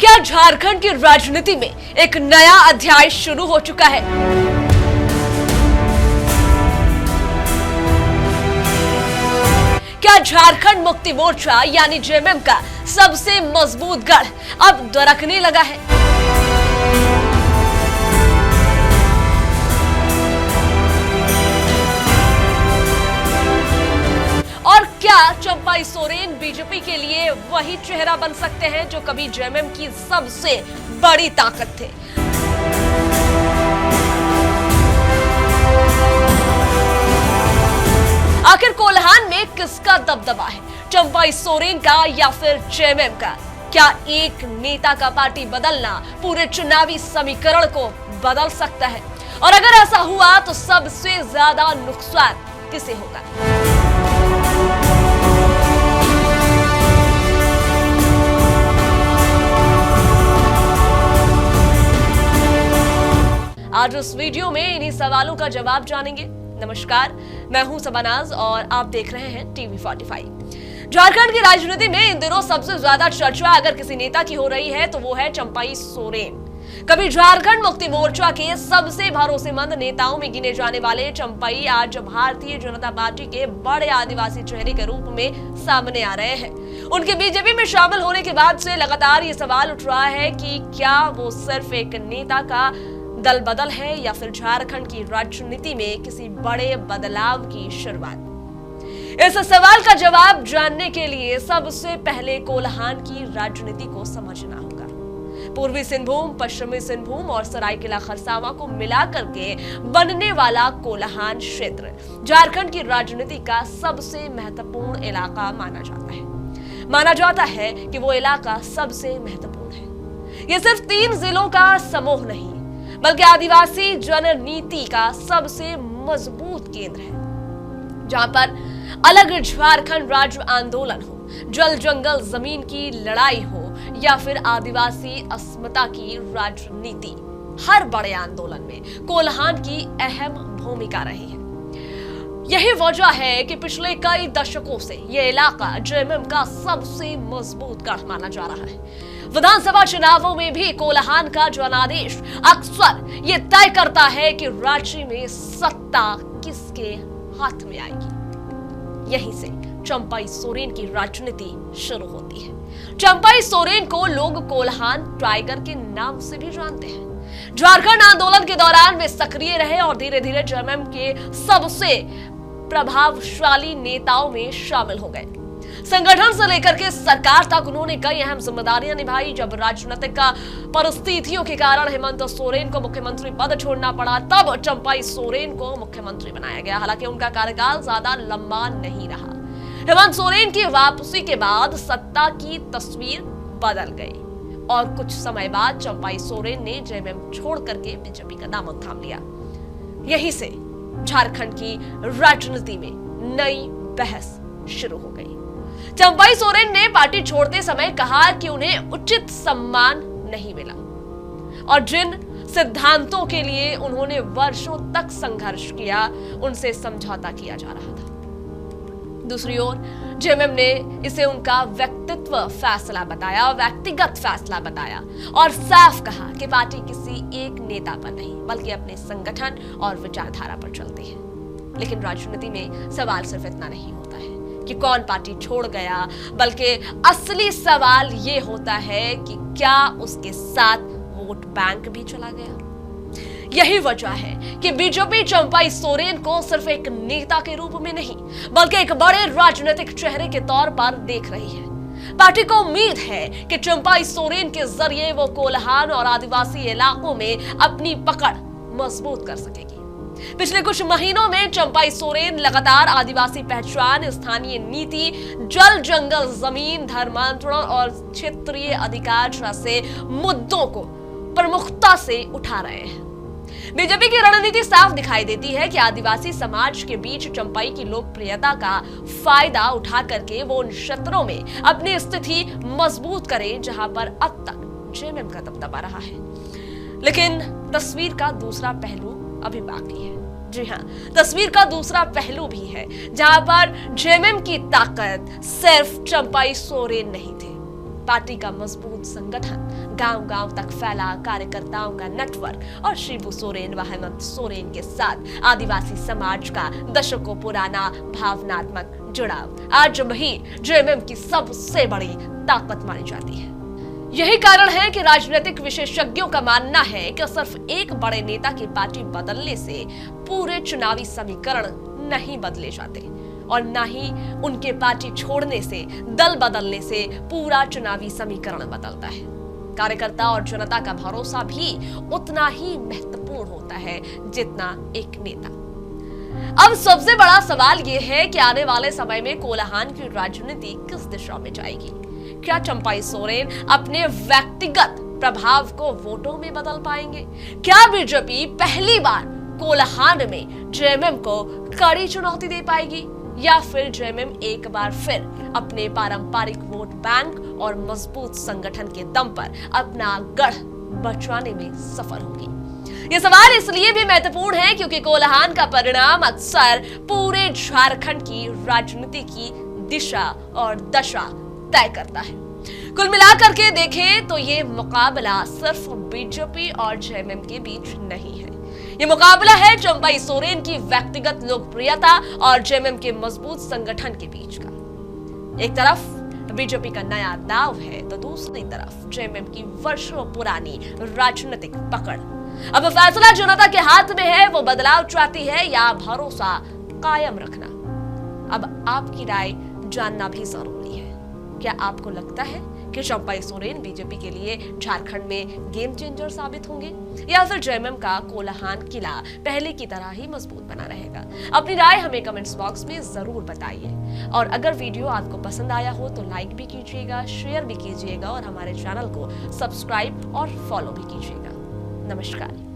क्या झारखंड की राजनीति में एक नया अध्याय शुरू हो चुका है? क्या झारखंड मुक्ति मोर्चा यानी जेएमएम का सबसे मजबूत गढ़ अब दरकने लगा है? और क्या चंपाई सोरेन बीजेपी के लिए वही चेहरा बन सकते हैं जो कभी जेएमएम की सबसे बड़ी ताकत थे? आखिर कोल्हान में किसका दबदबा है, चंपाई सोरेन का या फिर जेएमएम का? क्या एक नेता का पार्टी बदलना पूरे चुनावी समीकरण को बदल सकता है? और अगर ऐसा हुआ तो सबसे ज्यादा नुकसान किसे होगा? आज इस वीडियो में इन्हीं सवालों का जवाब जानेंगे। नमस्कार, मैं हूं सबनाज और आप देख रहे हैं टीवी 45। झारखंड की राजनीति में इन दिनों सबसे ज्यादा चर्चा अगर किसी नेता की हो रही है तो वो है चंपाई सोरेन। कभी झारखंड मुक्ति मोर्चा के सबसे भरोसेमंद नेताओं में गिने जाने वाले चंपाई आज भारतीय जनता पार्टी के बड़े आदिवासी चेहरे के रूप में सामने आ रहे हैं। उनके बीजेपी में शामिल होने के बाद से लगातार ये सवाल उठ रहा है कि क्या वो सिर्फ एक नेता का दल बदल है या फिर झारखंड की राजनीति में किसी बड़े बदलाव की शुरुआत। इस सवाल का जवाब जानने के लिए सबसे पहले कोल्हान की राजनीति को समझना होगा। पूर्वी सिंहभूम, पश्चिमी सिंहभूम और सरायकेला खरसावां को मिलाकर के बनने वाला कोल्हान क्षेत्र झारखंड की राजनीति का सबसे महत्वपूर्ण इलाका माना जाता है। माना जाता है कि वो इलाका सबसे महत्वपूर्ण है। ये सिर्फ 3 जिलों का समूह नहीं बल्कि आदिवासी जननीति का सबसे मजबूत केंद्र है, जहां पर अलग झारखंड राज्य आंदोलन हो, जल जंगल जमीन की लड़ाई हो या फिर आदिवासी अस्मिता की राजनीति, हर बड़े आंदोलन में कोल्हान की अहम भूमिका रही है। यही वजह है कि पिछले कई दशकों से यह इलाका जेएमएम का सबसे मजबूत गढ़ माना जा रहा है। विधानसभा चुनावों में भी कोल्हान का जनादेश अक्सर ये तय करता है कि राज्य में सत्ता किसके हाथ में आएगी। यहीं से चंपाई सोरेन की राजनीति शुरू होती है। चंपाई सोरेन को लोग कोल्हान टाइगर के नाम से भी जानते हैं। झारखंड आंदोलन के दौरान वे सक्रिय रहे और धीरे धीरे जेएमएम के सबसे प्रभावशाली नेताओं में शामिल हो गए। संगठन से लेकर के सरकार तक उन्होंने कई अहम जिम्मेदारियां निभाई। जब राजनीतिक परिस्थितियों के कारण हेमंत सोरेन को मुख्यमंत्री पद छोड़ना पड़ा, तब चंपाई सोरेन को मुख्यमंत्री बनाया गया। हालांकि उनका कार्यकाल ज्यादा लंबा नहीं रहा। हेमंत सोरेन की वापसी के बाद सत्ता की तस्वीर बदल गई और कुछ समय बाद चंपाई सोरेन ने जेएमएम छोड़ करके बीजेपी का दामन थाम लिया। यहीं से झारखंड की राजनीति में नई बहस शुरू हो गई। चंपाई सोरेन ने पार्टी छोड़ते समय कहा कि उन्हें उचित सम्मान नहीं मिला और जिन सिद्धांतों के लिए उन्होंने वर्षों तक संघर्ष किया उनसे समझौता किया जा रहा था। दूसरी ओर जेएमएम ने इसे उनका व्यक्तिगत फैसला बताया और साफ कहा कि पार्टी किसी एक नेता पर नहीं बल्कि अपने संगठन और विचारधारा पर चलती है। लेकिन राजनीति में सवाल सिर्फ इतना नहीं होता है कि कौन पार्टी छोड़ गया, बल्कि असली सवाल ये होता है कि क्या उसके साथ वोट बैंक भी चला गया। यही वजह है कि बीजेपी चंपाई सोरेन को सिर्फ एक नेता के रूप में नहीं बल्कि एक बड़े राजनीतिक चेहरे के तौर पर देख रही है। पार्टी को उम्मीद है कि चंपाई सोरेन के जरिए वो कोल्हान और आदिवासी इलाकों में अपनी पकड़ मजबूत कर सकेगी। पिछले कुछ महीनों में चंपाई सोरेन लगातार आदिवासी पहचान, स्थानीय नीति, जल जंगल जमीन, धर्मांतरण और क्षेत्रीय अधिकार जैसे मुद्दों को प्रमुखता से उठा रहे हैं। बीजेपी की रणनीति साफ दिखाई देती है कि आदिवासी समाज के बीच चंपाई की लोकप्रियता का फायदा उठा करके वो उन क्षेत्रों में अपनी स्थिति मजबूत करे जहां पर अब तक जेएमएम का दबदबा रहा है। लेकिन तस्वीर का दूसरा पहलू अभी बाकी है। जी हां, तस्वीर का दूसरा पहलू भी है जहां पर जेएमएम की ताकत सिर्फ चंपाई सोरेन नहीं थे पार्टी का मजबूत संगठन, गांव-गांव तक फैला कार्यकर्ताओं का नेटवर्क और शिबू सोरेन व हेमंत सोरेन के साथ आदिवासी समाज का दशकों पुराना भावनात्मक जुड़ाव आज वही जेएमएम की सबसे बड़ी ताकत मानी जाती है। यही कारण है कि राजनीतिक विशेषज्ञों का मानना है कि सिर्फ एक बड़े नेता की पार्टी बदलने से पूरे चुनावी समीकरण नहीं बदले जाते और न ही उनके पार्टी छोड़ने से, दल बदलने से पूरा चुनावी समीकरण बदलता है। कार्यकर्ता और जनता का भरोसा भी उतना ही महत्वपूर्ण होता है जितना एक नेता। अब सबसे बड़ा सवाल यह है कि आने वाले समय में कोल्हान की राजनीति किस दिशा में जाएगी। क्या चंपाई सोरेन अपने व्यक्तिगत प्रभाव को वोटों में बदल पाएंगे? क्या बीजेपी पहली बार कोल्हान में जेएमएम को कड़ी चुनौती दे पाएगी या फिर जेएमएम एक बार फिर अपने पारंपरिक वोट बैंक और मजबूत संगठन के दम पर अपना गढ़ बचाने में सफल होगी? ये सवाल इसलिए भी महत्वपूर्ण है क्योंकि कोल्हान का परिणाम अक्सर पूरे झारखंड की राजनीति की दिशा और दशा तय करता है। कुल मिलाकर के देखें तो ये मुकाबला सिर्फ बीजेपी और जेएमएम के बीच नहीं है। ये मुकाबला है चंपाई सोरेन की व्यक्तिगत लोकप्रियता और जेएमएम के मजबूत संगठन के बीच का। एक तरफ बीजेपी का नया दाव है तो दूसरी तरफ जेएमएम की वर्षों पुरानी राजनीतिक पकड़। अब फैसला जनता के हाथ में है, वो बदलाव चाहती है या भरोसा कायम रखना। अब आपकी राय जानना भी जरूरी है। क्या आपको लगता है कि चंपाई सोरेन बीजेपी के लिए झारखंड में गेम चेंजर साबित होंगे या फिर जेएमएम का कोल्हान किला पहले की तरह ही मजबूत बना रहेगा? अपनी राय हमें कमेंट्स बॉक्स में जरूर बताइए और अगर वीडियो आपको पसंद आया हो तो लाइक भी कीजिएगा, शेयर भी कीजिएगा और हमारे चैनल को सब्सक्राइब और फॉलो भी कीजिएगा। नमस्कार।